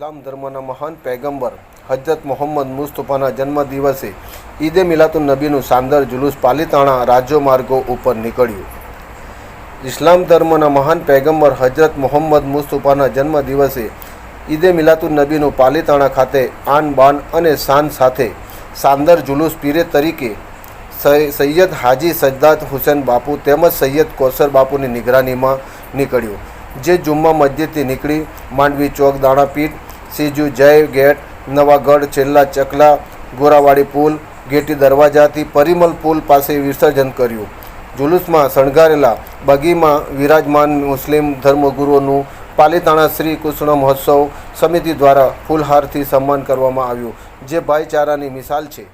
ઇસ્લામ ધર્મના મહાન પૈગંબર હજરત મોહમ્મદ મુસ્તફાના જન્મદિવસે ઈદે મિલાતુન નબીનું શાનદાર જુલુસ પાલિતાણા રાજ્ય માર્ગો ઉપર નીકળ્યું। ઇસ્લામ ધર્મના મહાન પૈગંબર હજરત મોહમ્મદ મુસ્તફાના જન્મદિવસે ઈદે મિલાતુન નબીનું પાલિતાણા ખાતે આન બાન અને શાન સાથે શાનદાર જુલુસ પીરે તરીકે સૈયદ હાજી સજ્જાદ હુસૈન બાપુ તેમજ સૈયદ કૌસર બાપુની નિગરાનીમાં નીકળ્યું, જે જુમ્મા મસ્જિદથી નીકળી માંડવી ચોક, દાણાપીઠ, સીજુ જય ગેટ, નવાગઢ, છેલ્લા ચકલા, ગોરાવાડી પુલ, ગેટી દરવાજાથી પરિમલ પુલ પાસે વિસર્જન કર્યું। જુલુસમાં શણગારેલા બગીમાં વિરાજમાન મુસ્લિમ ધર્મગુરુઓનું પાલિતાણા શ્રી કૃષ્ણ મહોત્સવ સમિતિ દ્વારા ફૂલહારથી સન્માન કરવામાં આવ્યું, જે ભાઈચારાની મિસાલ છે।